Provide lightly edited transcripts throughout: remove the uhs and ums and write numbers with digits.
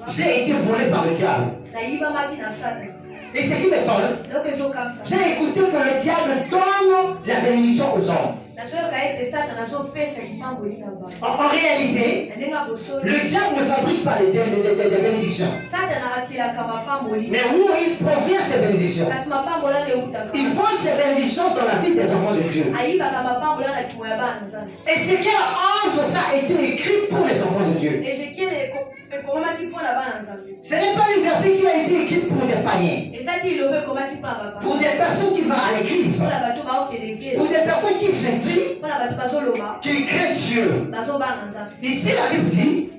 J'ai été volé par le diable. Et ce qui m'étonne, j'ai écouté que le diable donne la bénédiction aux hommes. En réalité, le diable ne fabrique pas des bénédictions. Mais où il provient ces bénédictions? Il vole ces bénédictions dans la vie des enfants de Dieu. Et ce qu'il a ça a été écrit pour les enfants de Dieu. Ce n'est pas une verset qui a été écrit pour des païens. Pour des personnes qui vont à l'église. Pour des personnes qui se disent, qui créent Dieu. Ici la Bible dit,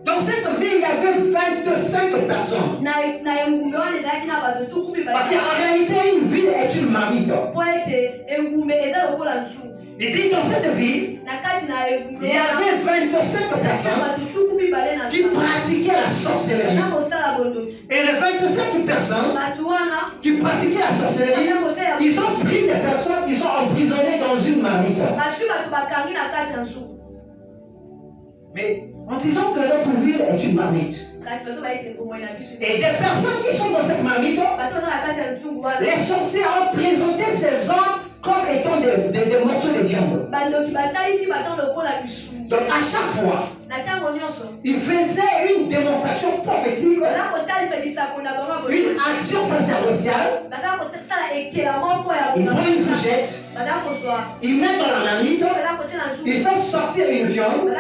dans cette ville il y avait 25 personnes. Parce qu'en réalité une ville est une marmite. Il dit dans cette ville, il y avait 25 personnes qui pratiquaient la sorcellerie. Et les 25 personnes qui pratiquaient la sorcellerie, ils ont pris des personnes qui sont emprisonnées dans une marmite. Mais en disant que notre ville est une marmite. Et des personnes qui sont dans cette marmite, les sorciers ont présenté ces hommes comme étant des morceaux de viande. Donc à chaque fois, il faisait une démonstration prophétique, une action sacerdotale. Il prend une fourchette, il met dans la marmite, il fait sortir une viande.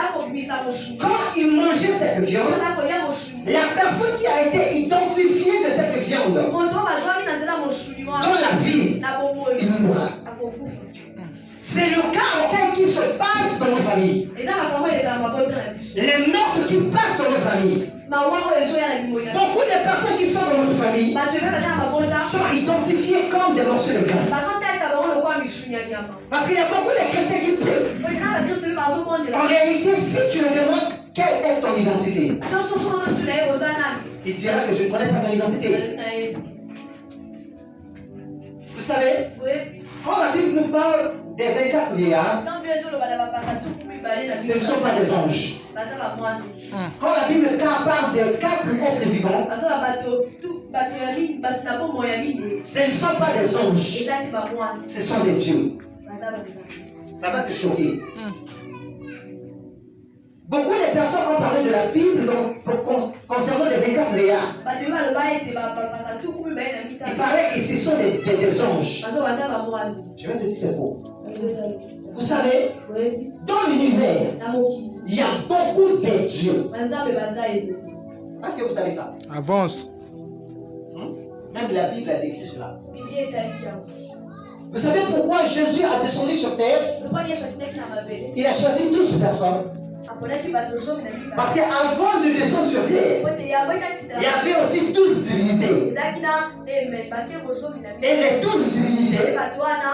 Quand il mangeait cette viande, la personne qui a été identifiée de cette viande dans la vie, il mourra. C'est le cas auquel qui se passe dans nos familles. Les meurtres qui passent dans nos familles. Beaucoup de personnes qui sont dans notre famille sont identifiées comme des morceaux de viande. Parce qu'il y a beaucoup de chrétiens qui prient. En réalité, si tu le demandes, quelle est ton identité? Il dira que je ne connais pas ton identité. Vous savez, quand la Bible nous parle des 24 vieillards, ce ne sont pas des anges. Quand la Bible parle des 4 êtres vivants, ce ne sont pas des anges, ce sont des dieux. Ça va te choquer. Beaucoup de personnes ont parlé de la Bible concernant les 24 vieillards. Il paraît que ce sont des anges. Je vais te dire c'est faux. Vous savez, dans l'univers, il y a beaucoup de dieux. Est-ce que vous savez ça? Avance. Même la Bible a décrit cela. Vous savez pourquoi Jésus a descendu sur terre? Il a choisi 12 personnes. Parce qu'avant de descendre sur terre, il y avait aussi 12 divinités. Et les 12 divinités,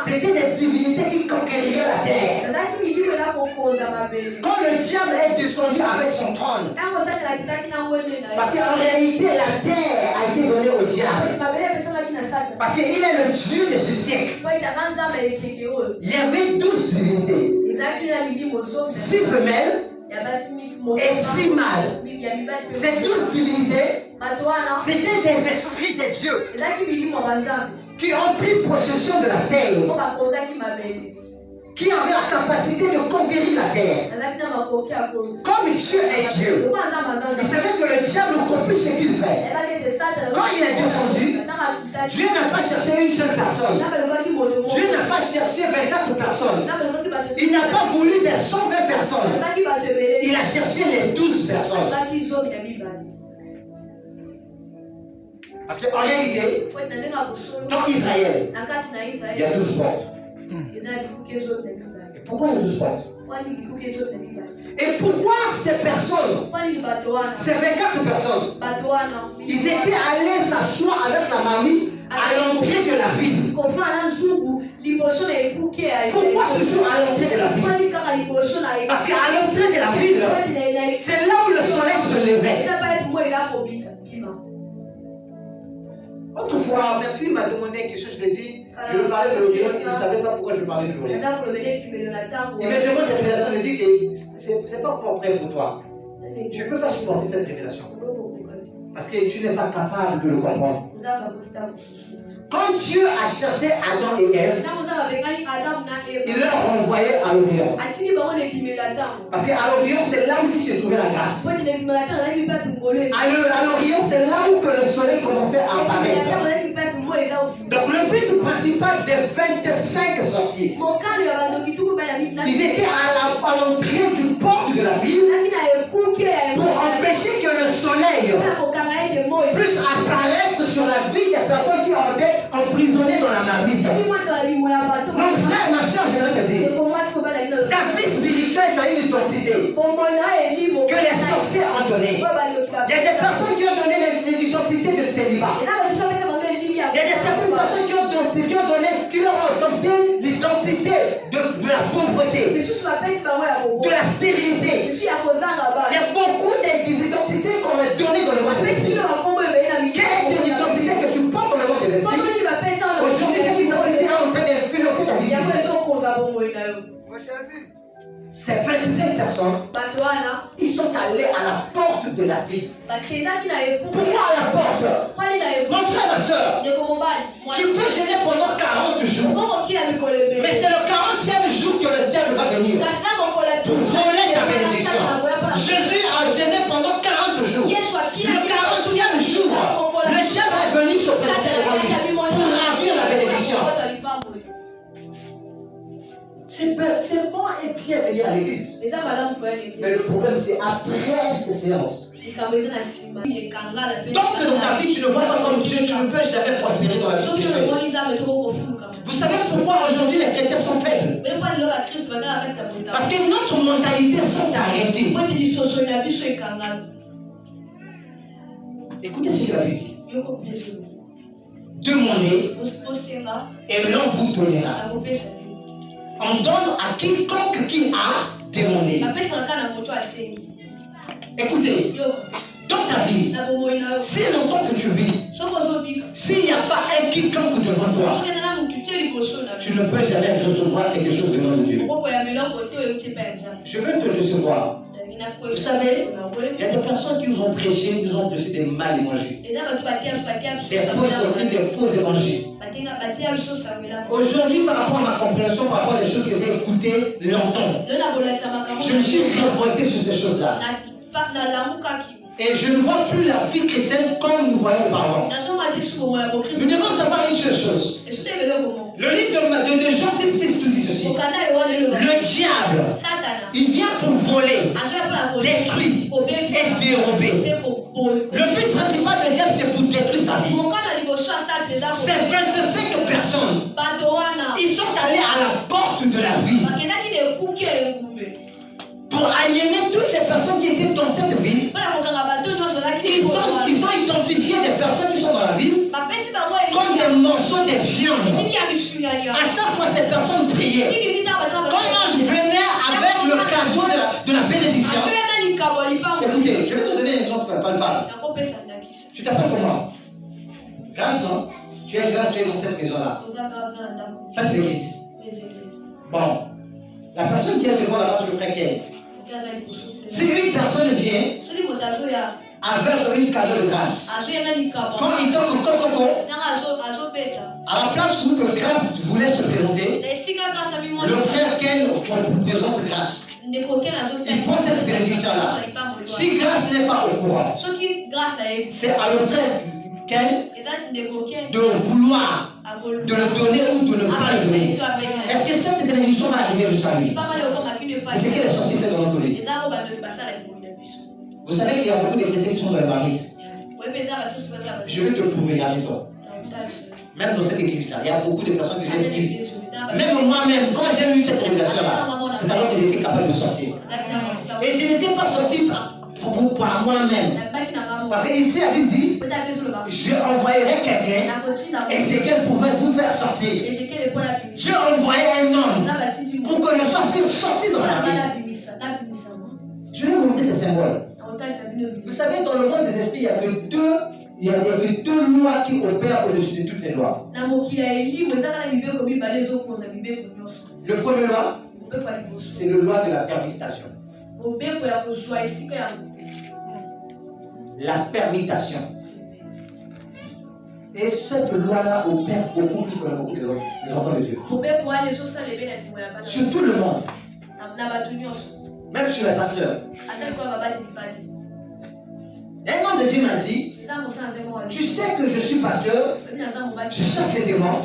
c'était des divinités qui conquériraient la terre. Quand le diable est descendu avec son trône, parce qu'en réalité la terre a été donnée au diable. Parce qu'il est le Dieu de ce siècle. Il y avait 12 divinités. 6 femelles et 6 mâles. Ces 12 divinités, c'était des esprits de Dieu qui ont pris possession de la terre, qui avaient la capacité de conquérir la terre. Comme Dieu est Dieu, il savait que le diable comprit ce qu'il fait. Quand il est descendu, Dieu n'a pas cherché une seule personne. Dieu n'a pas cherché 24 personnes. Il n'a pas voulu des 120 personnes. Il a cherché les 12 personnes. Parce qu'en réalité, dans Israël, il y a 12 portes. Et pourquoi il y a 12 portes? Et pourquoi ces personnes, ces 24 personnes, ils étaient allés s'asseoir avec la mamie à l'entrée de la ville? Pourquoi toujours à l'entrée de la ville? Parce qu'à l'entrée de la ville, c'est là où le soleil se levait. Autrefois, ma fille m'a demandé quelque chose, je lui ai dit, je lui parlais de l'Orient, il ne savait pas pourquoi je lui parlais de l'Orient. Il me demande cette personne, il dit que c'est pas encore prêt pour toi. Tu ne peux pas supporter cette révélation. Parce que tu n'es pas capable de le comprendre. Quand Dieu a chassé Adam et Ève, il leur renvoyait à l'Orient. Parce qu'à l'Orient, c'est là où il se trouvait la grâce. À l'Orient, c'est là où que le soleil commençait à apparaître. Donc le but principal des 25 sorciers, ils étaient à l'entrée du port de la ville pour empêcher que le soleil puisse apparaître sur la vie des personnes qui ont été emprisonnées dans la marmite. Mon frère, ma soeur, je vais te dire, ta vie spirituelle a une identité que les sorciers ont donnée. Il y a des personnes qui ont donné l'identité de célibat. Il y a certaines personnes qui leur ont adopté l'identité de la pauvreté, de la stérilité. Il y a beaucoup d'identités qu'on a données dans le monde des esprits. Quelle est l'identité que tu portes dans le monde des esprits? Aujourd'hui, cette identité est en train d'influencer ta vie. Ces 25 personnes, ils sont allés à la porte de la vie. Pourquoi à la porte? Mon frère, ma soeur, tu peux gêner pendant 40 jours. Mais c'est le 40e jour que le diable va venir pour voler ta bénédiction. Jésus a gêné pendant 40 jours. Le 40e jour, le diable est venu se présenter devant lui pour ravir la bénédiction. C'est bon et bien venir à l'église. Mais le problème, c'est après ces séances. Donc dans ta vie, tu ne vois pas comme Dieu, tu ne peux jamais prospérer dans la vie spirituelle. Vous savez pourquoi aujourd'hui les chrétiens sont faibles? Parce que notre mentalité sont arrêtées. Écoutez ce que la Bible dit. Demandez et l'on vous donnera. On donne à quiconque qui a demandé. Écoutez, dans ta vie, si longtemps que tu vis, s'il n'y a pas un quiconque devant toi, tu ne peux jamais recevoir quelque chose venant de Dieu. Je veux te recevoir. Vous savez, il y a des personnes qui nous ont prêché des mal évangiles. Des fausses doctrines, des faux évangiles. Aujourd'hui, par rapport à ma compréhension, par rapport à des choses que j'ai écoutées longtemps, je me suis révolté sur ces choses-là. Et je ne vois plus la vie chrétienne comme nous voyons auparavant. Nous devons savoir une seule chose. Le livre de Jean 10 nous dit ceci. Le diable, il vient pour voler, détruire et dérober. Le but principal du diable, c'est pour détruire sa vie. Ces 25 personnes, ils sont allés à la porte de la vie pour aliéner toutes les personnes qui étaient dans cette ville. Ils ont identifié des personnes qui sont dans la ville comme des morceaux de viande. À chaque fois, ces personnes priaient. Quand l'ange venait avec le cadeau de la bénédiction, écoutez, je vais te donner un exemple palpable. Tu t'appelles comment? Grâce, non? Tu es grâce, tu es dans cette maison-là. Ça, c'est l'église. Bon. La personne qui est devant là-bas sur le frère Ken, si une personne vient avec une cadeau de grâce, quand il donne à la place où que grâce voulait se présenter, le frère Ken présente grâce. Il prend cette bénédiction-là. Si grâce n'est pas au courant, c'est à le frère Ken de vouloir de le donner ou de ne pas le donner. Est-ce que cette bénédiction va arriver jusqu'à lui? C'est ce que les sorciers font dans notre vie. Vous savez qu'il y a beaucoup de chrétiens qui sont dans les marmites. Je vais te le prouver, toi. Même dans cette église-là, il y a beaucoup de personnes que j'ai dit. Même moi-même, quand j'ai eu cette révélation-là, c'est alors que j'étais capable de sortir. Et je n'étais pas sorti par moi-même. Parce qu'ici, la Bible dit, je envoyerai quelqu'un et c'est qu'elle pouvait vous faire sortir. Je envoyais un homme pour que le sortir sorti dans la vie. Je vais vous montrer des symboles. Vous savez, dans le monde des esprits, il y a que deux lois qui opèrent au-dessus de toutes les lois. Le premier loi, c'est le loi de la permission. la permutation. Et cette loi-là opère beaucoup plus que beaucoup des enfants de Dieu. Sur tout le monde. Même sur les pasteurs. Un homme de Dieu m'a dit, tu sais que je suis pasteur, je chasse les démons,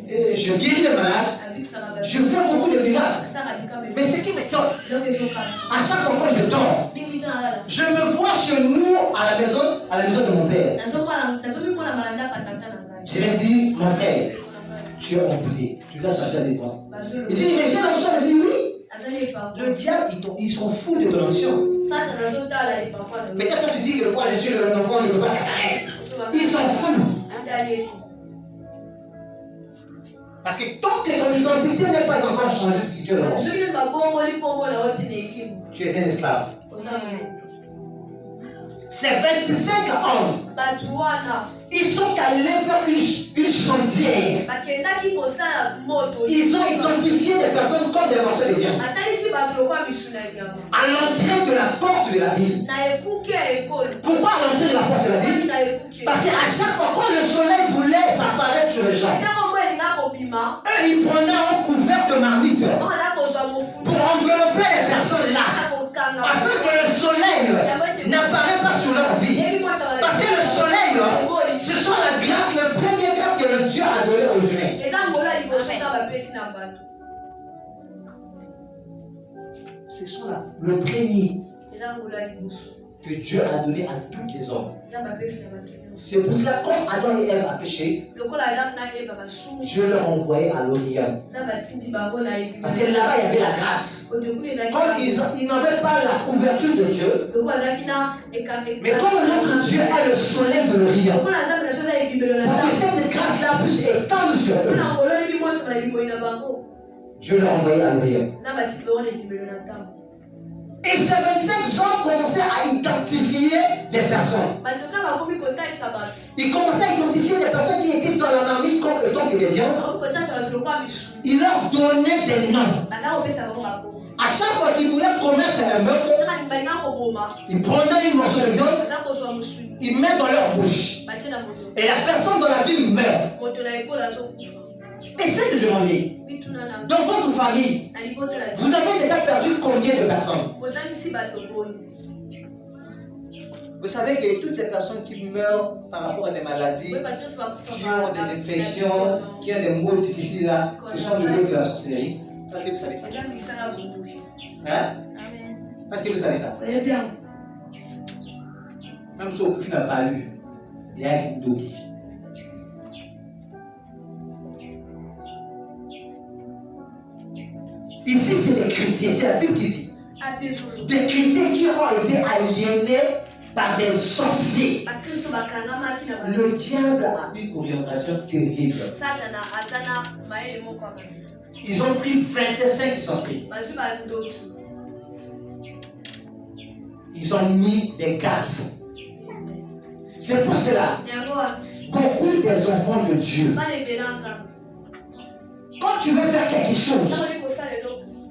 et je guéris les malades, je fais beaucoup de miracles. Mais ce qui m'étonne, à chaque fois que je dors, je me vois chez nous à la maison de mon père. Je lui ai dit, mon frère, tu es envoûté, tu dois chercher la défense. Il dit, mais j'ai l'onction. Je dis oui. Le diable, ils sont fous de ton onction. Mais quand tu dis que moi je suis le enfant, il ne peut pas s'arrêter. Ils sont fous. Parce que tant que ton identité n'est pas encore changée spirituellement, tu es un esclave. Ces 25 hommes, ils sont allés faire une chaudière. Ils ont identifié des personnes comme des morceaux de viande. À l'entrée de la porte de la ville. Pourquoi à l'entrée de la porte de la ville? Parce qu'à chaque fois quand le soleil voulait s'apparaître sur les gens, eux ils prenaient un couvert de marmite pour envelopper les personnes là, afin que le soleil n'apparaît pas sur leur vie. Parce que le soleil, ce sont la grâce, la première grâce que le Dieu a donnée aux humains. Ce sont le premier que Dieu a donné à tous les hommes. C'est pour cela, quand Adam et Ève a péché, Dieu leur envoyait à l'Orient. Parce que là-bas, il y avait la grâce. Comme ils n'avaient pas la couverture de Dieu, mais comme notre Dieu est le soleil de l'Orient, pour que cette grâce-là puisse étendre sur eux, Dieu leur envoyait à l'Orient. Et ces 25 hommes commençaient à identifier des personnes. Ils commençaient à identifier des personnes qui étaient dans la marmite comme étant des viandes. Ils leur donnaient des noms. À chaque fois qu'ils voulaient commettre un meurtre, ils prenaient une morceau de viande, ils mettent dans leur bouche. Et la personne dans la ville meurt. Essayez de demander. Dans votre famille, vous avez déjà perdu combien de personnes? Vous savez que toutes les personnes qui meurent par rapport à des maladies, qui ont des infections, qui ont des maux difficiles là, ce sont de l'eau de la sorcellerie. Est-ce que vous savez ça? Hein? Est-ce que vous savez ça? Même si aucun n'a pas lu, il y a une d'eau. Ici, c'est des chrétiens, c'est la Bible qui dit. Des chrétiens qui ont été aliénés par des sorciers. Le diable a une orientation terrible. Ils ont pris 25 sorciers. Ils ont mis des gardes. C'est pour cela, beaucoup des enfants de Dieu, quand tu veux faire quelque chose,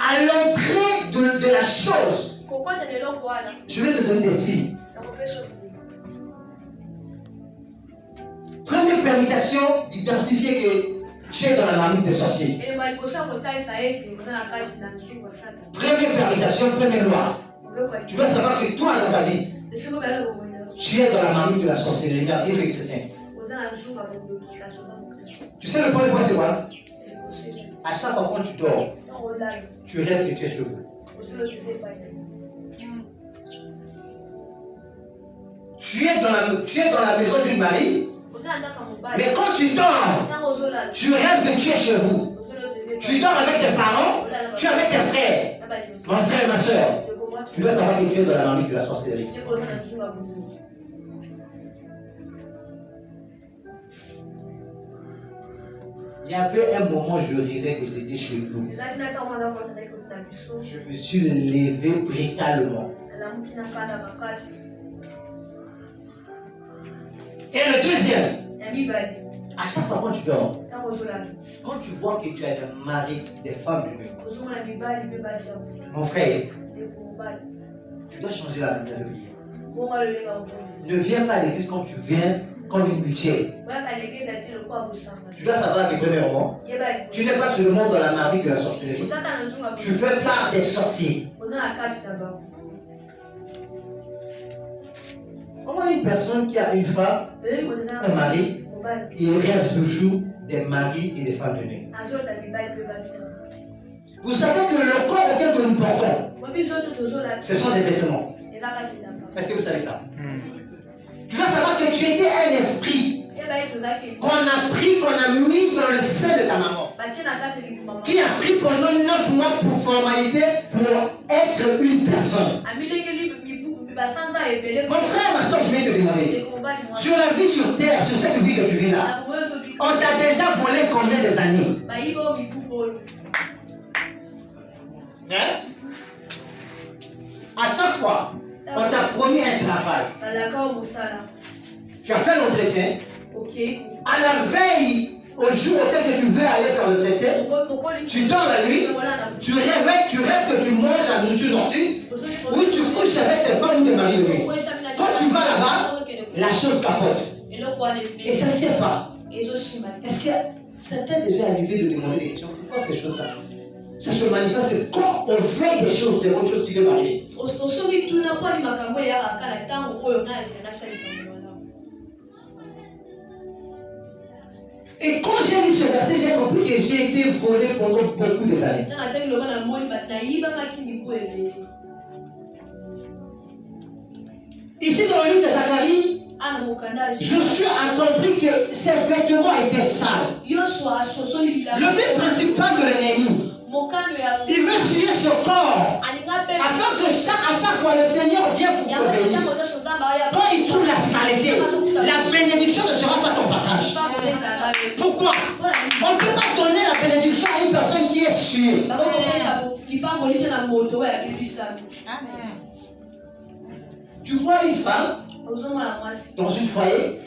à l'entrée de la chose, je vais te donner des signes. Première permutation d'identifier que tu es dans la marmite des sorciers. Première permutation, première loi. Tu dois savoir que toi dans ta vie, tu es dans la marmite de la sorcellerie, mais rien que chrétien. Tu sais le premier point c'est quoi? À chaque fois quand tu dors, tu rêves que tu es chez vous. Tu es dans la maison d'une mari, mais quand tu dors, tu rêves que tu es chez vous. Tu dors avec tes parents, tu es avec tes frères. Mon frère et ma soeur, tu dois savoir que tu es dans la marmite de la sorcellerie. Il y avait un moment, je rêvais que j'étais chez nous. Je me suis levé brutalement. Et le deuxième, à chaque fois quand tu dors, quand tu vois que tu as des maris, des femmes de nuit, mon frère, tu dois changer la manière de vivre. Ne viens pas à l'église quand tu viens comme une mutuelle. Tu dois savoir que premièrement, tu n'es pas seulement dans la marie de la sorcellerie. Tu fais part des sorciers. Comment une personne qui a une femme, un mari, il rêve toujours des maris et des femmes de nuit? Vous savez que le corps auquel nous portons, ce sont des vêtements. Est-ce que vous savez ça? Tu dois savoir que tu étais un esprit qu'on a pris, qu'on a mis dans le sein de ta maman, qui a pris pendant 9 mois pour formalité, pour être une personne. Mon frère, ma soeur, je vais te demander, sur la vie sur terre, sur cette vie que tu vis là, on t'a déjà volé combien des années? Hein? À chaque fois, on t'a promis un travail. Tu as fait l'entretien. À la veille, au jour auquel que tu veux aller faire l'entretien, tu dors la nuit, tu réveilles, tu rêves que tu manges la nourriture nocturne, ou tu couches avec tes femmes ou tes maris de nuit. Quand tu vas là-bas, la chose capote. Et ça ne tient pas. Est-ce que ça t'est déjà arrivé de demander des questions? Pourquoi ces choses-là? Ça se manifeste quand on fait des choses, des bonnes choses qui veulent arriver. Et quand j'ai lu ce verset, j'ai compris que j'ai été volé pendant beaucoup des années. Ici dans le livre de Zacharie, Josué a compris que ses vêtements étaient sales. Le but principal de l'ennemi, il veut scier ce corps afin que à chaque fois le Seigneur vient pour te bénir. Quand il trouve la saleté, la bénédiction ne sera pas ton partage. Pourquoi? On ne peut pas donner la bénédiction à une personne qui est suée. Tu vois une femme dans une foyer,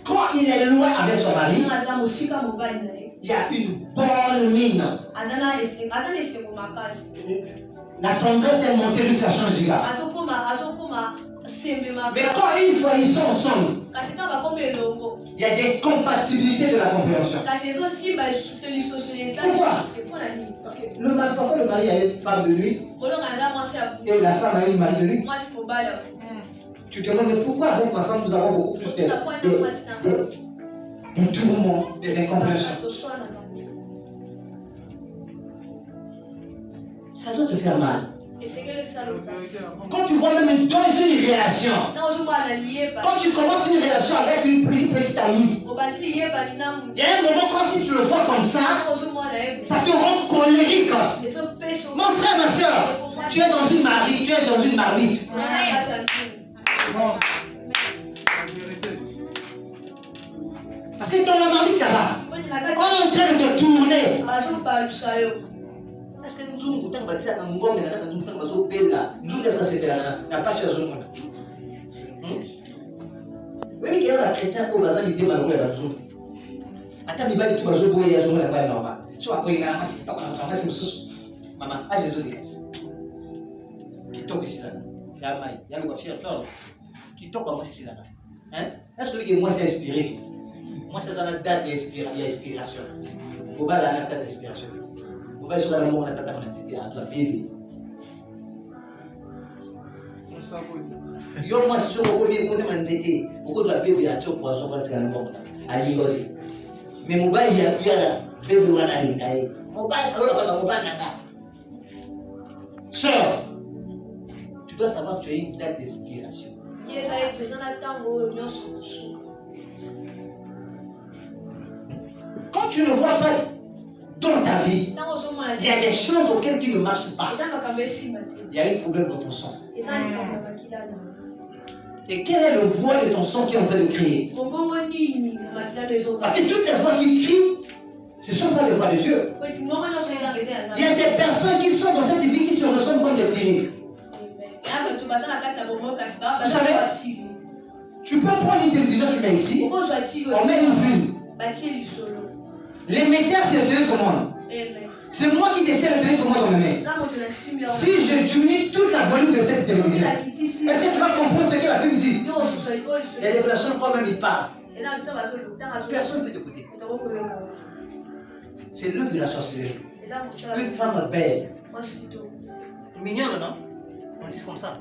quand il est loin avec son mari, il y a une bonne mine. La tendresse est montée jusqu'à changer là. Mais quand une fois ils sont ensemble, il y a des compatibilités de la compréhension. Pourquoi? Parce que parfois le mari a une femme de nuit et la femme a une mari de nuit. Tu te demandes pourquoi avec ma femme nous avons beaucoup plus des tourments, des incompréhensions. Ça doit te faire mal. Quand tu vois même dans une relation, quand tu commences une relation avec une petite amie, il y a un moment quand si tu le vois comme ça te rend colérique. Mon frère, ma soeur, tu es dans une marmite. Parce que dans la marmite là-bas, on est en train de te tourner. Est-ce que nous avons bâti un ngombe na kata nous bazo bela nous ça c'était la pas sur zone. Oui, qui est la chrétien pour bazali de malou la zone. Ata mi bali tu bazo boye ya zone la pas normal. So akoyi na masi pas na masi mususu. Mama, a Jésus de qui toque ici là. Ya mai, ya le coiffeur fleur. Qui toque moi ici là. Hein? Est-ce que moi c'est inspiré? Moi c'est dans la date d'inspiration. Au bas la date d'inspiration. On va jouer à l'amour, on a tata à toi, bébé. Yo, moi, si je reconnais, on est mandaté. Pourquoi doit bébé à toi pour avoir un bon à rigoler? Mais mon bail, il y a plus là, bébé, on a rien. Mon bail, on va sœur, tu dois savoir que tu as une date d'inspiration. Quand tu ne vois pas dans ta vie, il y a des choses auxquelles tu ne marches pas. Il y a un problème dans ton sang. Et quel est le voile de ton sang qui est en train de crier? Parce que toutes les voix qui crient, ce ne sont pas les voix de Dieu. Il y a des personnes qui sont dans cette vie qui se ressemblent comme des cliniques. Vous savez, tu peux prendre une télévision, tu mets ici, on met une film. L'émetteur, c'est le télécommande. C'est moi qui détiens le télécommande dans mes mains. Si je diminue toute la volume de cette télévision, est-ce que tu vas comprendre ce que Il y a des personnes, quand même, ils parlent. Personne ne peut t'écouter. C'est l'œuvre de la sorcellerie. Une femme belle. Mignonne, non? On dit comme ça.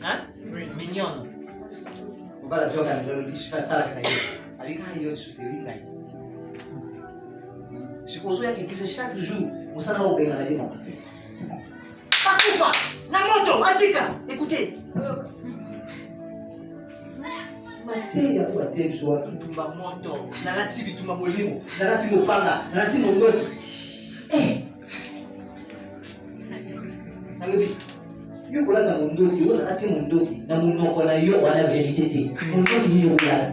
Hein? Oui. Mignonne. On va la dire à avec un idiot souterrain. Supposons qu'il y a chaque jour, on s'en va au Bénin. Pas tout face. Namoto, Atika, écoutez. Maté ya kwa tensho tumba moto na latibi tumba molimo na latibi mopanga na latibi moto alobi yo kola na mondoki yo na latibi mondoki na monoko na yo wana vérité te mondoki ni yo kola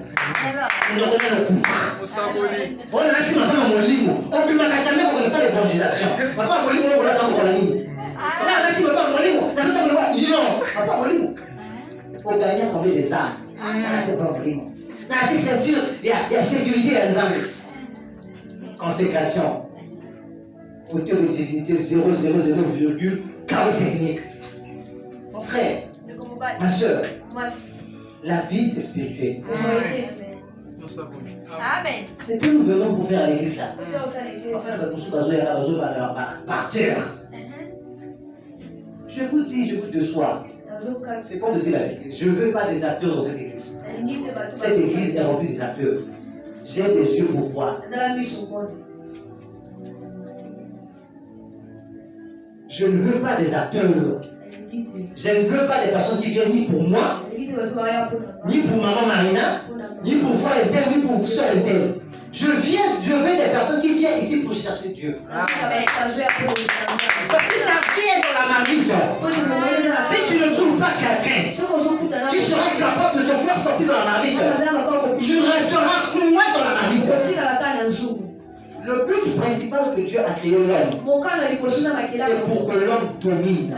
monoko na kufa osaboli on a latibi mama molimo on peut pas jamais qu'on fasse l'évangélisation papa molimo on kola tango kola nini na latibi papa molimo na tango kola yo papa molimo on gagne combien des âmes. C'est pas un problème. Il y a sécurité à nous. Consécration. Hauteur de divinité 0,0,0, chaos technique. Mon frère, ma soeur, la vie c'est spirituel. Amen. C'est que nous venons pour faire à l'église là. Enfin, par cœur. Je vous dis, je vous de soi. C'est pour te dire la vérité. Je ne veux pas des acteurs dans cette église. Cette église est remplie des acteurs. J'ai des yeux pour voir. Je ne veux pas des acteurs. Je ne veux pas des personnes qui viennent ni pour moi, ni pour maman Marina, ni pour frère et tel, ni pour soeur et tel. Je veux des personnes qui viennent ici pour chercher Dieu. Parce que ta vie est dans la marmite. Si tu ne trouves pas quelqu'un qui sera capable de te faire sortir de la marmite, tu resteras cloué dans la marmite. Le but principal que Dieu a créé l'homme, c'est pour que l'homme domine.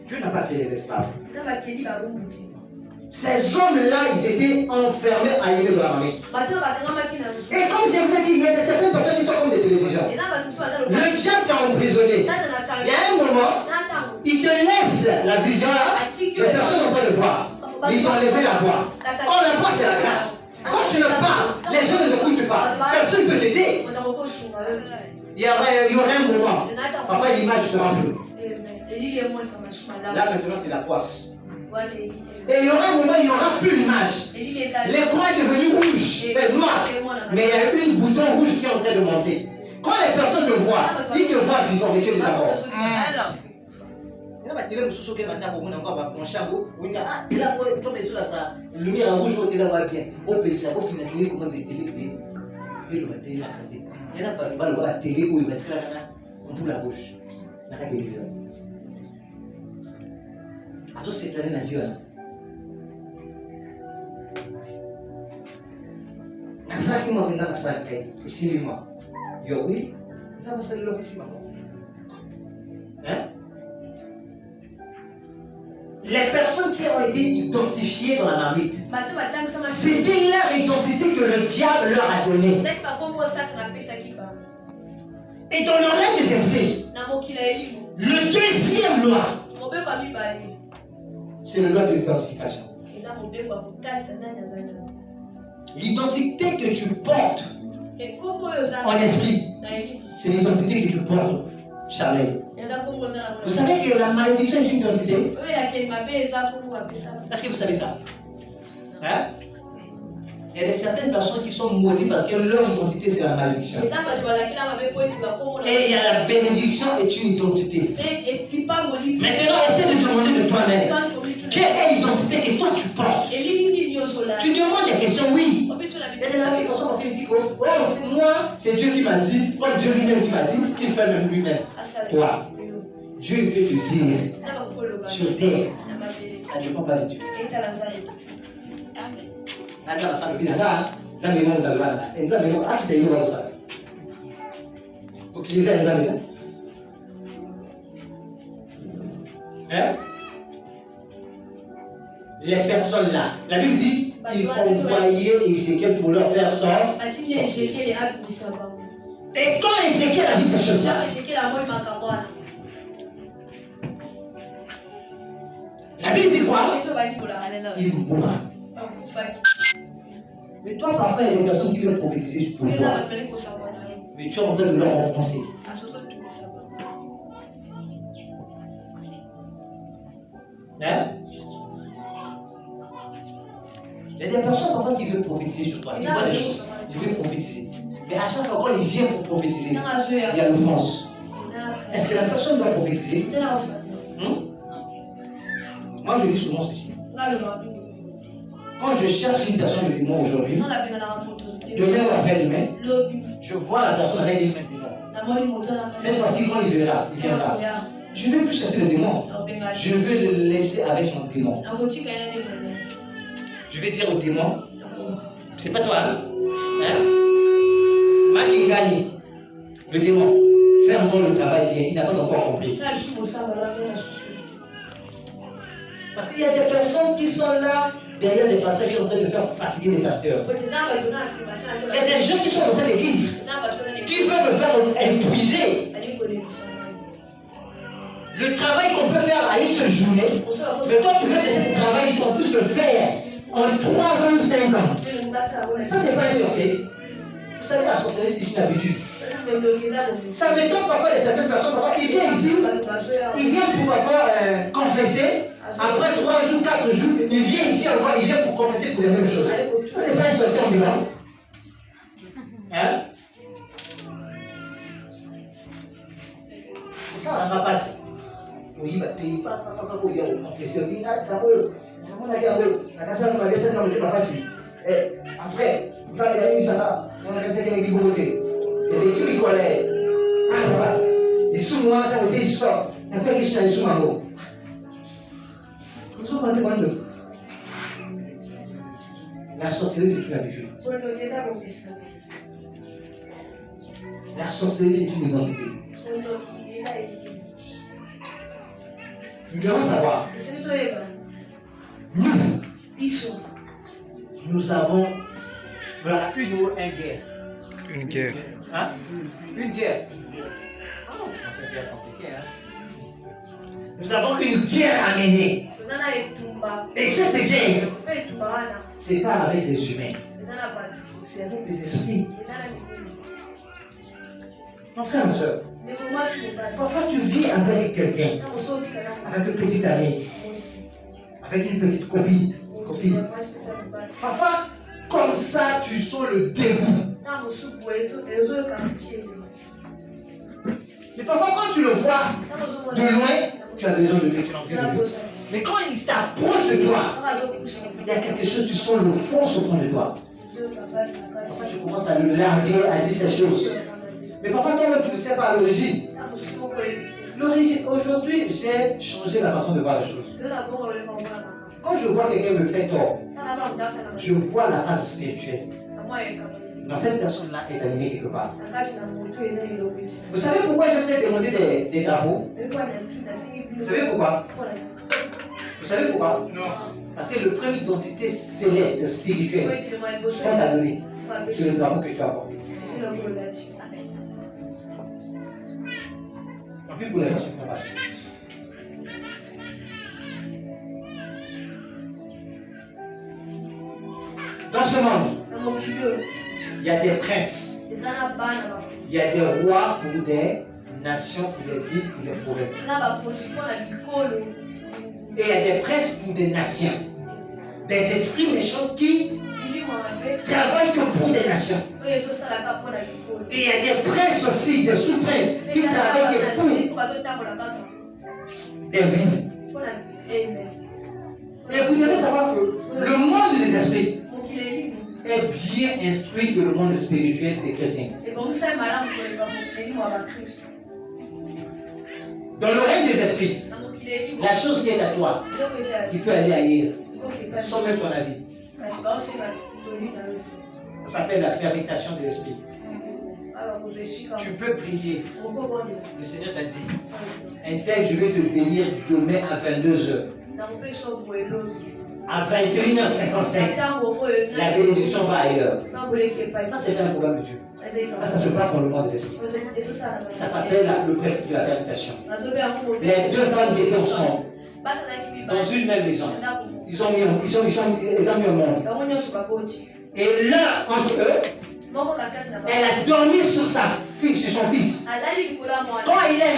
Dieu n'a pas créé les esclaves. Ces hommes-là, ils étaient enfermés à l'île de la marmite. Et comme je vous ai dit, il y a certaines personnes qui sont comme des télévisions. Le diable t'a emprisonné. Il y a un moment, il te laisse la vision là, les personnes n'ont pas le voir. Ils t'ont enlevé la voix. Or, la voix, c'est la grâce. Quand tu ne parles, les gens ne t'écoutent pas. Personne ne peut t'aider. Il y aurait un moment, parfois l'image sera floue. Là, maintenant, c'est la poisse. Et il y aura un moment, il n'y aura plus l'image. L'écran est devenu rouge, noir. Mais il y a eu un bouton rouge qui est en train de monter. Quand les personnes te voient, ils te voient vivant, mais tu es déjà mort. Alors, il y a des gens qui ont encore mon chapeau. Il y a des gens qui ont la lumière rouge, qui ont bien. On peut ça, on finit de comment des télé. Il y a des gens qui ont la télé où ils mettent la rouge. Dans la télévision. Alors, c'est plein de Dieu. Nasaki mo kita kasakay, isipin mo. Yo, oui, kita sa loob isipin mo. Les personnes qui ont été identifiées dans la marmite, c'était leur identité que le diable leur a donnée. Et dans le règne des esprits, le deuxième loi, c'est le loi de l'identification. L'identité que tu portes en esprit, c'est l'identité que tu portes, Charles. Vous savez que la malédiction est une identité? Est-ce que vous savez ça? Hein? Il y a certaines personnes qui sont maudites parce que leur identité c'est la malédiction. Et il y a la bénédiction est une identité. Maintenant, essaie de demander de toi-même quelle est l'identité que toi tu portes. Tu demandes des questions, oui. Il y a des amis qui sont dit oh, c'est moi, c'est Dieu qui m'a dit, quand Dieu lui-même qui m'a dit, qu'il fait même lui-même. Toi, Dieu peut te dire sur terre, ça ne dépend pas de Dieu. Les personnes là, la Bible dit, ils envoyaient Ézéchiel pour leur faire sortir. Et quand Ézéchiel a dit ces choses-là, la Bible dit quoi? quoi? Il mourra. Mais toi, parfois, il y a des personnes qui veulent prophétiser pour toi. Mais tu es en train de leur offenser. Hein? Il y a des personnes parfois qui veulent prophétiser sur toi. Ils voient des choses. Ils veulent prophétiser. Mais à chaque fois qu'il vient pour prophétiser, il y a l'offense. Est-ce que la personne doit prophétiser? Moi, je dis souvent ceci. Quand je cherche une personne de démon aujourd'hui, demain ou après-demain, je vois la personne avec les mêmes démons. Cette fois-ci, quand il viendra, je ne veux plus chasser le démon. Je veux le laisser avec son démon. Je vais dire au démon, c'est pas toi, hein? Makingani, le démon, fais encore le travail bien, il n'a pas encore compris. Parce qu'il y a des personnes qui sont là, derrière les pasteurs, qui sont en train de faire fatiguer les pasteurs. Il y a des gens qui sont dans l'église, qui veulent me faire épuiser. Le travail qu'on peut faire à une seule journée, mais toi tu veux laisser ce travail qu'on puisse le faire en 3 ans ou 5 ans. Ça, c'est pas un sorcier. Vous savez, la sorcellerie, c'est une habitude. Ça m'étonne parfois de certaines personnes. Parfois, ils viennent ici, ils viennent pour parfois confesser. Après 3 jours, 4 jours, ils viennent ici encore, ils viennent pour confesser pour les mêmes choses. Ça, c'est pas un sorcier ambulant. Hein? C'est ça, on va passer. Oui, bah, tu n'es pas confesser. Après, il va aller ça là. On a quelqu'un qui botte. Il y a des trucs qui collent. Ah, voilà. Ils sont noirs, ils sortent. Il y a quoi qui sont sous mango? Nous sommes en train de. La sorcellerie, c'est une habitude. La sorcellerie, c'est une identité. Nous devons savoir. Nous avons une guerre. Hein? Une guerre. Ah, c'est bien compliqué. Hein? Nous avons une guerre à mener. Et cette guerre, ce n'est pas avec les humains. C'est avec les esprits. Mon frère, ma soeur, parfois tu vis avec quelqu'un, avec une petite amie, avec une petite copine. Parfois, comme ça, tu sens le dégoût. Mais parfois, quand tu le vois de loin, tu as besoin de lui, tu n'as plus de lui. Mais quand il s'approche de toi, il y a quelque chose, tu sens le force au fond de toi. Parfois, tu commences à le larguer, à dire ces choses. Mais parfois, toi-même, tu ne sais pas à l'origine. L'origine, aujourd'hui, j'ai changé la façon de voir les choses. Quand je vois quelqu'un me faire tort, je vois la face spirituelle. Dans cette personne-là est animée quelque part. Vous savez pourquoi je vous ai demandé des drapeaux? Vous savez pourquoi? Vous savez pourquoi? Non. Parce que le premier identité céleste, spirituelle, qu'on t'a donné, c'est le drapeau que tu as apporté. Et puis pour les personnes qui n'ont pas. Dans ce monde, il y a des princes, il y a des rois pour des nations, pour les villes, pour les provinces. Et il y a des princes pour des nations, des esprits méchants qui travaillent que pour des nations. Et il y a des princes aussi, des sous-princes qui travaillent que pour des villes. Et vous devez savoir que le monde des esprits est bien instruit que le monde spirituel des chrétiens. Dans le règne des esprits, la chose qui est à toi, qui peut aller ailleurs, sans même ton avis. Ça s'appelle la permutation de l'esprit. Tu peux prier. Le Seigneur t'a dit, un tel, je vais te bénir demain à 22h. À 21h55, la bénédiction va ailleurs. Ça, c'est un programme de Dieu. Ça se passe dans le monde des esprits. Ça s'appelle le principe de la permutation. Les deux femmes étaient ensemble. dans une même maison. Ils ont mis au monde. Et l'un entre eux, elle a dormi sur son fils. Quand elle est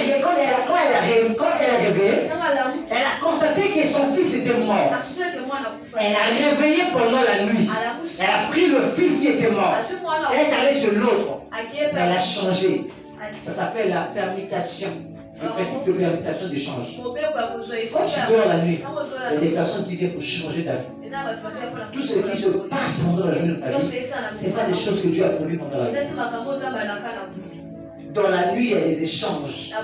réveillée, elle a constaté que son fils était mort. Elle a réveillé pendant la nuit. Elle a pris le fils qui était mort. Elle est allée chez l'autre. Elle a changé. Ça s'appelle la permutation. Le principe de permutation d'échange. Quand tu dors la nuit, il y a des personnes qui viennent pour changer ta vie. Tout ce qui se passe pendant la journée de ta vie, ce n'est pas des choses que Dieu a prévues pendant la nuit. Dans la nuit, il y a des échanges.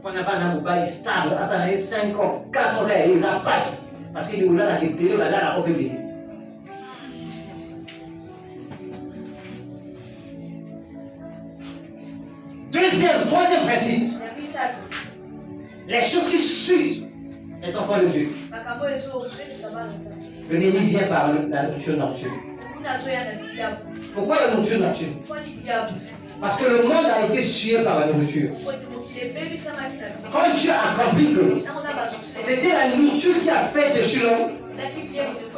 On a pas un mobile stable, ça a 5 ans, 4 ans, ils passent. Parce qu'il est là, la télé, là, la robe est. Troisième principe. Les choses qui suivent les enfants de Dieu. L'ennemi vient par la nourriture nocturne. Pourquoi la nourriture nocturne? Parce que le monde a été suivi par la nourriture. Quand Dieu a compris que c'était la nourriture qui a fait de Shilom,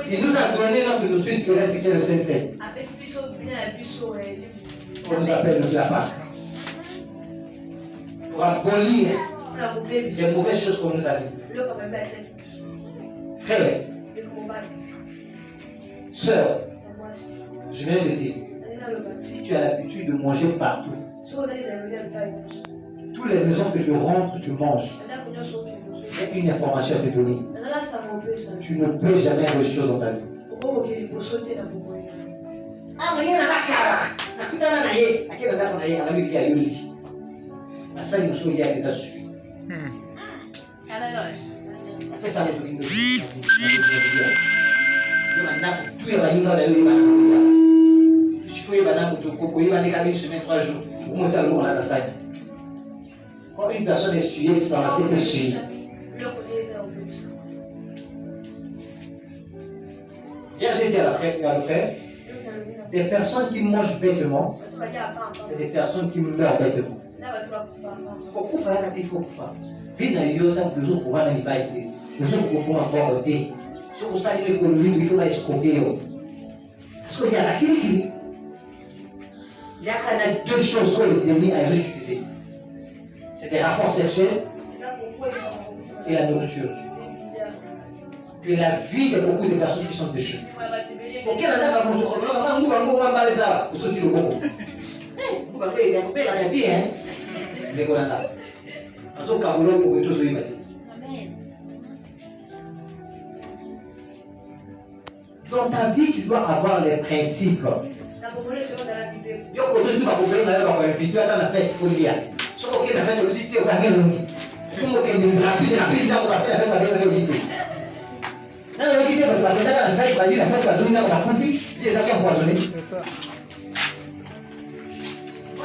il nous a donné notre nourriture céleste qui est le Saint-Saint. On nous appelle le Pâques. Pour abolir les mauvaises choses qu'on nous a dit. Frère, sœur, je viens de dire, si tu as l'habitude de manger partout, toutes les maisons que je rentre, tu manges. J'ai une information à te donner. Tu ne peux jamais réussir dans ta vie. Ça, il nous souvient des assurés. Après ça, il nous dit quand une personne est suyée, c'est dans cette suie. Hier, j'ai dit à le frère, des personnes qui mangent bêtement, c'est des personnes qui meurent bêtement. Kokufa yakati kokufa bina yona besoin pour voir n'importe quoi besoin pour pouvoir encore aider sur ça il faut il faut pas escroquer parce qu'il y a la kiki il y a deux choses que le démon a utilisées, c'est des rapports sexuels et la nourriture. Puis la vie de beaucoup de personnes qui sont déchues. Ok, on dans ta vie, tu dois avoir les principes. Moi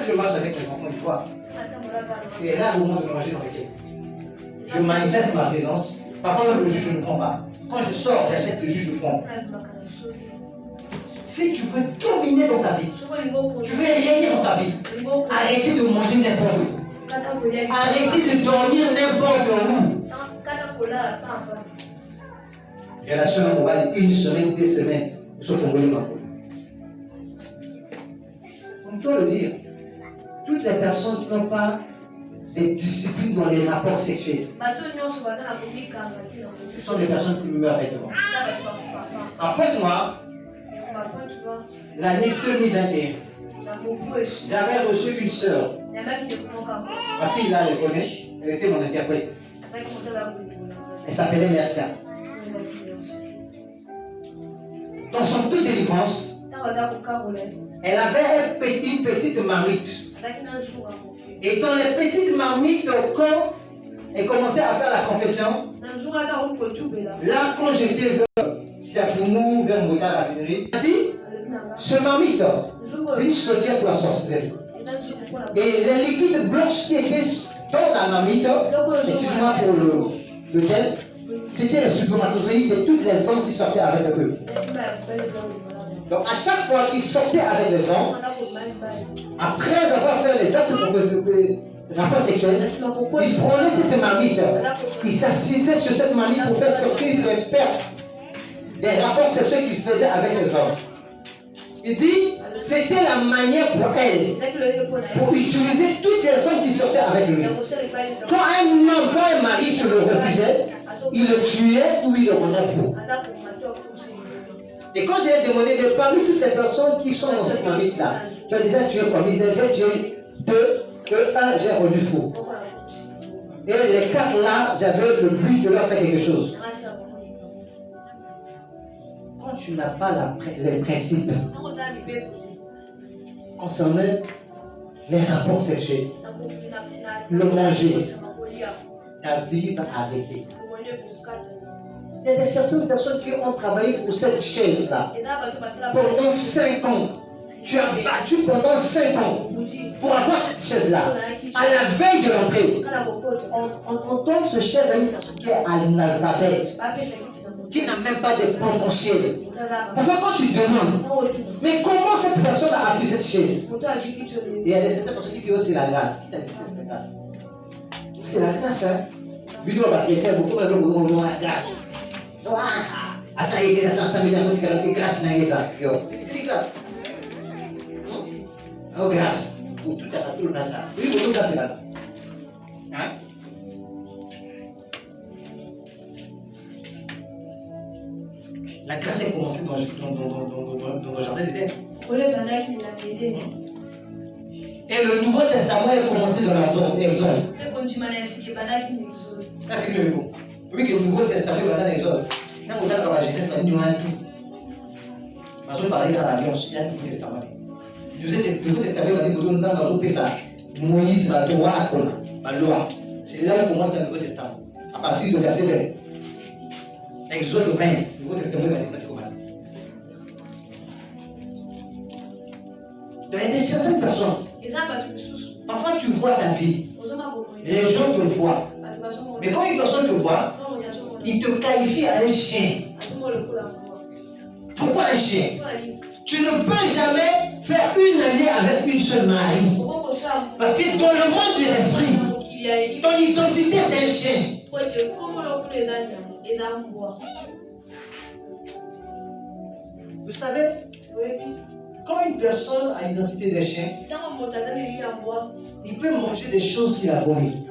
je marche avec les enfants du soir. C'est rare au moment de manger dans les quais. Je manifeste ma présence. Parfois même le jus je ne prends pas. Quand je sors, j'achète le jus, je prends. Si tu veux dominer dans ta vie, tu veux régner dans ta vie, arrêtez de manger n'importe où. Arrêtez de dormir n'importe où. Relation morale, une semaine, 2 semaines, sauf on veut on doit le dire. Toutes les personnes qui n'ont pas de discipline dans les rapports sexuels, ce sont des personnes qui meurent bêtement. Après moi, l'année 2021, j'avais reçu une sœur. Ma fille là, je connais, elle était mon interprète. Elle s'appelait Mercia. Dans son peu de délivrance, elle avait une petite marmite. Et dans les petites marmites, quand elle commençait à faire la confession, là, quand j'étais vers Siafounou, vers Mouta, la raffinerie, elle dit, ce marmite, c'est une chaudière pour la sorcellerie. Et les liquides blanches qui étaient dans la marmite, excusez-moi pour le terme, c'était les supermatozoïdes et toutes les ondes qui sortaient avec eux. Donc à chaque fois qu'il sortait avec les hommes, après avoir fait les actes de rapport sexuel, il prenait cette marmite, il s'assisait sur cette marmite pour faire sortir les pertes des rapports sexuels qu'il faisait avec les hommes. Il dit, c'était la manière pour elle, pour utiliser toutes les hommes qui sortaient avec lui. Quand un mari se le refusait, il le tuait ou il le rendait fou. Et quand j'ai demandé de parmi toutes les personnes qui sont dans cette marmite-là, tu as déjà tué combien? J'ai tué 2, et 1, j'ai rendu fou. Et les 4 là, j'avais le but de leur faire quelque chose. Quand tu n'as pas les principes concernant les rapports sexuels, le manger, ta vie va arrêter. Il y a certaines personnes qui ont travaillé pour cette chaise-là pendant 5 ans. Tu as battu pendant 5 ans pour avoir cette chaise-là. À la veille de l'entrée, on donne cette chaise à une personne qui est analphabète, qui n'a même pas de potentiel. Parfois, quand tu demandes, mais comment cette personne a appris cette chaise? Il y a certaines personnes qui disent oh, c'est la grâce. Qui t'a dit c'est la grâce? C'est la grâce, hein? Vidéo va faire beaucoup de gens la grâce. Attends, il y a des attentes, il y a grâce, il y a grâce. Oh, grâce. Pour tout à la grâce. Oui, pour tout ça, c'est là. Hein? La grâce est commencée dans le jardin d'Éden. Et le Nouveau Testament est commencé dans la zone d'Exode. Est-ce que vous oui, que le Nouveau Testament est dans l'Exode. Quand on regarde dans la Genèse, on dit tout. Parce qu'on parlait dans l'Alliance, il y a le Nouveau Testament. Le Nouveau Testament va dire que nous avons fait ça. Moïse va Torah à la loi. C'est là où commence le Nouveau Testament. À partir du verset 20. Exode 20, le Nouveau Testament va dire comment. Donc il y a certaines personnes. Parfois tu vois ta vie. Les gens te voient. Mais quand une personne te voit, il te qualifie à un chien. Pourquoi un chien? Tu ne peux jamais faire une année avec une seule Marie. Parce que dans le monde de l'esprit, ton identité c'est un chien. Vous savez, quand une personne a l'identité d'un chien, il peut manger des choses qu'il a vomi.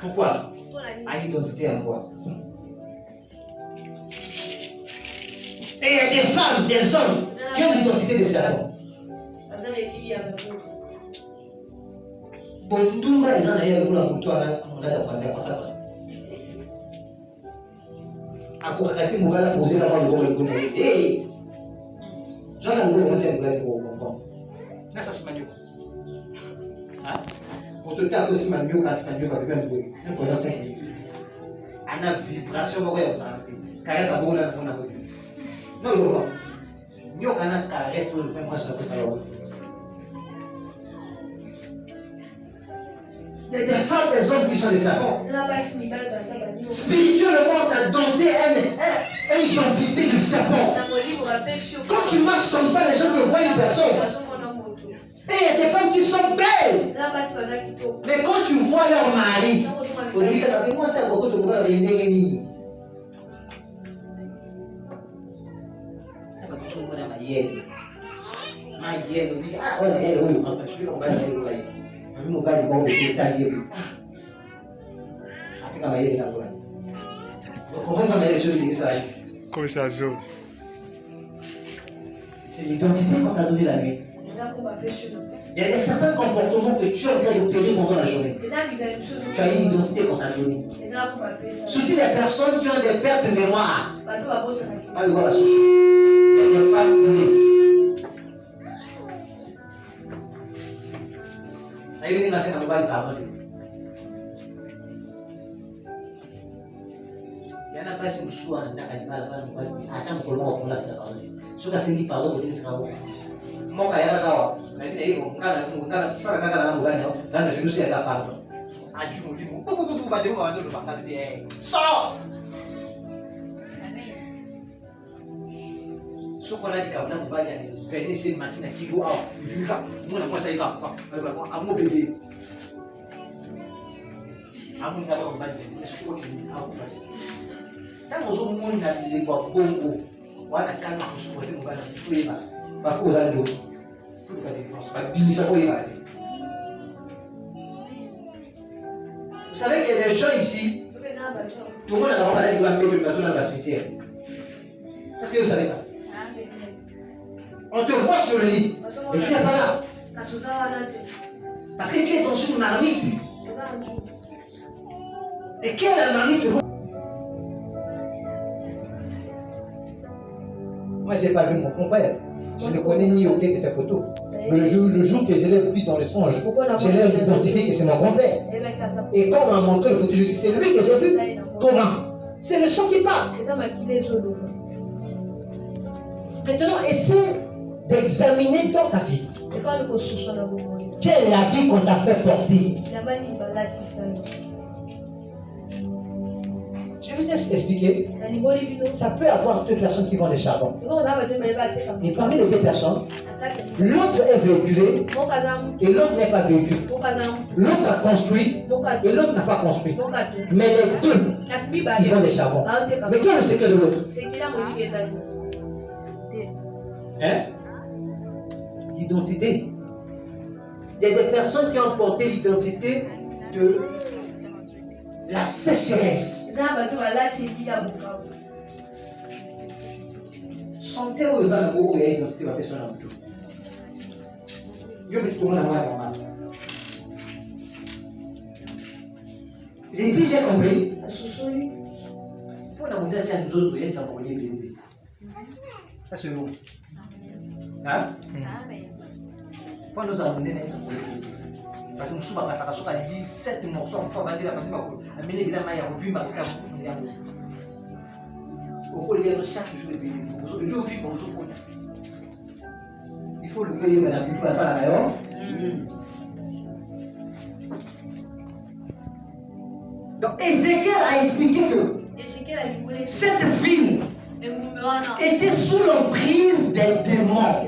Pourquoi? À l'identité en quoi? Et il y a des femmes, des hommes qui ont l'identité de serpent. Bon, tout le monde est en train de faire aku kakati mugala kuzira kwa ngome kuna hivi jana ngome moja ngula kwa ngombo nasa simanyuko ha motota ko simanyuko asimanyuko bibi ngoi nko na sengi ana vibration kwa ya santi kaesa bona na kuna kuti no no nyo kana kaesa kwa kwa kwa sababu il y a des femmes, des hommes qui sont des savants. Spirituellement, on a donné une identité de serpent. Quand tu marches comme ça, les gens ne voient une personne. Et il y a des femmes qui sont belles. Mais quand tu vois leur mari, on lui dit, moi c'est beaucoup de pouvoir venir. Mobile bomb est taillé. Après, on va y aller là. Comment on va mettre les choses de ça? Comme ça, c'est l'identité qu'on t'a donné la nuit. Il y a certains comportements que tu as en train d'opérer pendant la journée. Tu as une identité qu'on t'a donnée. Surtout les personnes qui ont des pertes de mémoire. Pas le voir la souche. Il y a des femmes données. Ini ngasih nama baik apa tu? Yang apa sih musuhan nak kaji malam akan kalau mau kelas dah kau ni. Ce que c'est qui pardon, vous dites, c'est pas bon. Mon père, il y a un mais on a ça, je ne sais pas pardon. Ah, tu me dis, vous va demander de parler. Sors! Ce qu'on a dit, on va venir ce matin à Kigo, on a commencé à mon bébé. À mon gars, on va dire, est-ce qu'on va faire? Quand on monde a dit, on va attendre pour supporter mon gars dans tous les bas. Parce que vous avez l'eau. Il faut que la différence. Pas de ça pour y aller. Vous savez qu'il y a des gens ici, tout le monde a parlé de la paix de personne dans la cimetière. Est-ce que vous savez ça? On te voit sur le lit, mais tu n'es pas là. Parce que tu es dans une marmite. Et quelle est la marmite de vous? Moi, je n'ai pas vu mon compère. Je ne connais ni aucun de ses photos. Mais le jour que je l'ai vu dans le songe, je l'ai identifié que c'est mon grand-père. Et quand on m'a montré le photo, je dis c'est lui que j'ai vu. Comment? C'est le son qui parle. Maintenant, essaie d'examiner dans ta vie. Quel est l'habit qu'on t'a fait porter? Je vais vous expliquer. Ça peut avoir deux personnes qui vont des charbons. Et parmi les deux personnes, l'autre est véhiculé et l'autre n'est pas véhiculé. L'autre a construit et l'autre n'a pas construit. Mais les deux, ils vont des charbons. Mais quel est le secret de l'autre? Hein? L'identité. Il y a des personnes qui ont porté l'identité de la sécheresse. Sentez aux amours où il y a l'identité de la personne en tout. Je vais tourner la main. Et puis j'ai compris. Pour la mondiale, c'est à nous autres, il y a un envoyé baiser. Ça c'est nous. Hein? Pour nous amener, il y a un envoyé baiser. Parce que nous sommes à la 7 morceaux, on va dire la partie de amener les mains à revue, chaque jour il faut le payer, mais la plus pas ça la meilleure. Donc Ézéchiel a expliqué que cette ville était sous l'emprise des démons.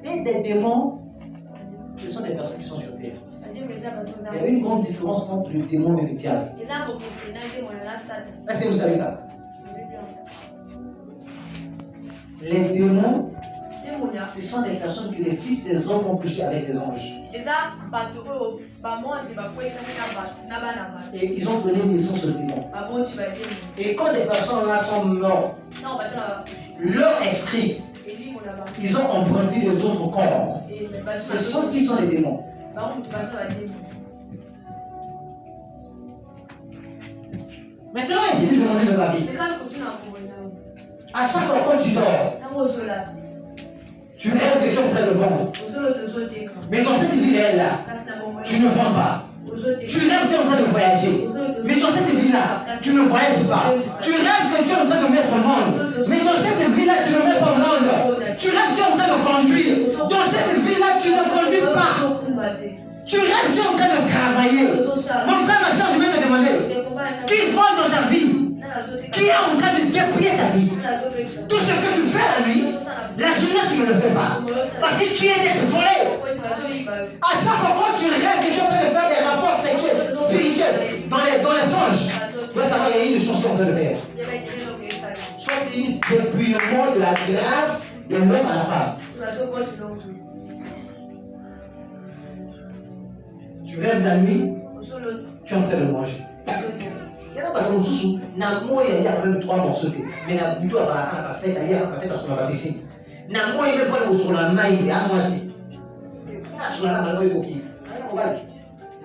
Et des démons, ce sont des personnes qui sont sur terre. Il y a une grande différence entre le démon et le diable. Est-ce que vous savez ça? Les démons, ce sont des personnes que les fils des hommes ont couché avec les anges. Et ils ont donné naissance aux démons. Et quand les personnes là sont mortes, leur esprit, ils ont emprunté les autres corps. Ce sont qui sont les démons. Maintenant, essaye de demander dans la vie. À chaque fois que tu dors, tu rêves que tu es en train de vendre. Mais dans cette vie-là, tu ne vends pas. Tu rêves que tu es en train de voyager. Mais dans cette vie-là, tu ne voyages pas. Tu rêves que tu es en train de mettre au monde. Mais dans cette vie-là, tu ne mets pas au monde. Tu rêves que tu es en train de conduire. Dans cette vie-là, tu ne conduis pas. Tu rêves que tu es en train de travailler. Mon frère, ma soeur, je vais te demander. Qui vend dans ta vie? Qui est en train de dépouiller ta vie? Tout ce que tu fais la nuit, la journée tu ne le fais pas. Parce que tu es d'être volé. À chaque fois que tu rêves que tu es en train de faire des rapports sexuels, spirituels, dans les songes, tu vas savoir qu'il y a une chose qu'on peut faire. Soit c'est un dépouillement de la grâce de l'homme à la femme. Tu rêves la nuit, tu es en train de manger. Il y a pas de sous Namo il y a même 3 morceaux. Mais la plutôt à la fête ailleurs, à la fête à son piscine. Namo il est pas sur la main, il y a moi aussi. Pas sur la main, il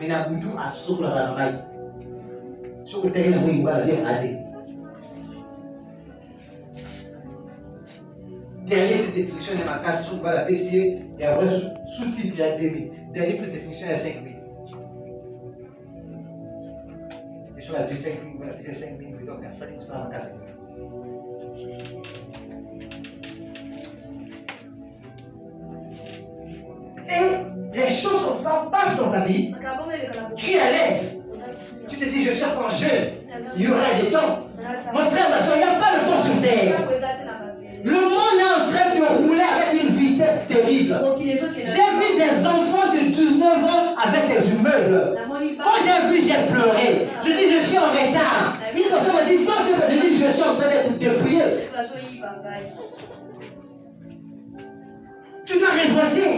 mais la plutôt à sur la main. Sur le terrain, il va aller aller. Dernière plus définition de ma case, sur la PCA, il y a un sous-titre, il y a 2000. Dernière plus définition, il y a 5000. Et sur la 5 000, voilà, c'est 5 000, donc à 5 pour ça, on a 5 000. ta vie, tu es à l'aise. Tu te dis, je suis encore jeune. Il y aura des temps. Mon frère, ma soeur, il n'y a pas de temps sur terre. Le monde est en train de rouler avec une vitesse terrible. J'ai vu des enfants de 19 ans avec des immeubles. Quand j'ai vu, j'ai pleuré. Je dis, je suis en retard. Une personne m'a dit, je dis, je suis en train d'être dépouillé. Tu dois révolter.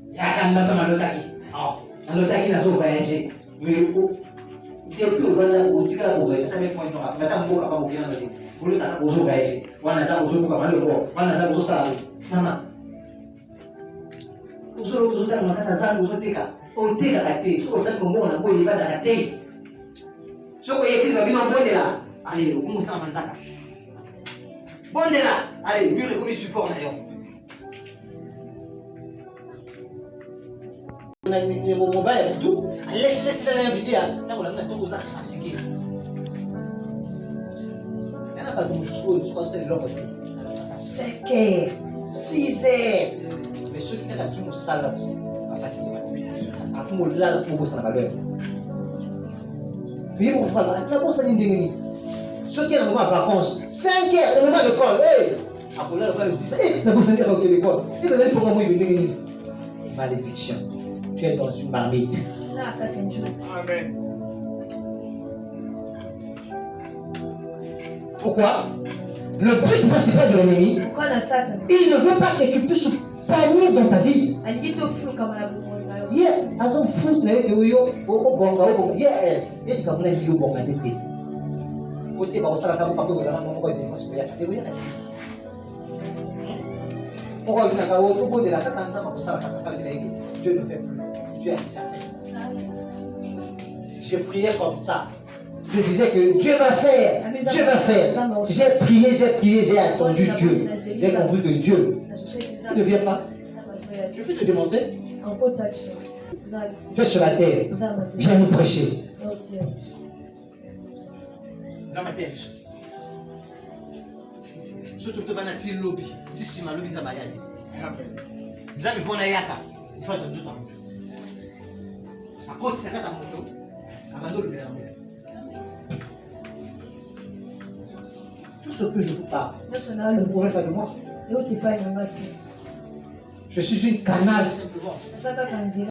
Il y a un matin à l'otaki. À l'otaki, n'a pas voyagé. Mais depuis au Rwanda, au Tika, au Rwanda, tu as point de temps. Tu as un mot à pas mourir dans le monde. Pour le temps, tu as voyagé. Tu as voyagé pour aller au Rwanda. Tu as voyagé pour aller au Rwanda. Tu as voyagé pour aller au Rwanda. Tu as voyagé pour aller au Rwanda. Tu as voyagé pour aller au Rwanda. Tu as voyagé pour aller au Rwanda. Allez, au Rwanda, Manzaka. Bon, là, allez, mieux comme support d'ailleurs. On a mon mobile et tout. Laisse la vidéo. Là, on a fatigué. Il n'y a pas de mouchoir, je pense que c'est l'autre côté. 5 heures, 6 heures. Mais ceux qui ont une salle, on va fatiguer. Après, on l'a pour bosser dans la valeur. Puis, on va la bosse à l'indéni. Ceux qui ont un vacances, 5 heures, le moment de l'école. Après, là, on va le dire, la bosse à l'école. Et le même programme, il est malédiction. Tu es dans une marmite. Amen. Pourquoi? Le but principal de l'ennemi, il ne veut pas que tu puisses panier dans ta vie. Dieu ne fait plus. Dieu a déjà fait. J'ai prié comme ça. Je disais que Dieu va faire. Dieu va faire. J'ai prié, j'ai attendu Dieu. J'ai compris que Dieu ne vient pas. Je peux te demander. Tu es sur la terre. Viens nous prêcher. Dans ma tête. Surtout que tu as lobby. Si ma lobby est malade. Vous avez bon ayaka. Il faut attendre tout le temps. À côté, c'est à moto. Abandonne le bien. Tout ce que je vous parle, ça ne pourrait pas de moi. Je suis une canal simplement.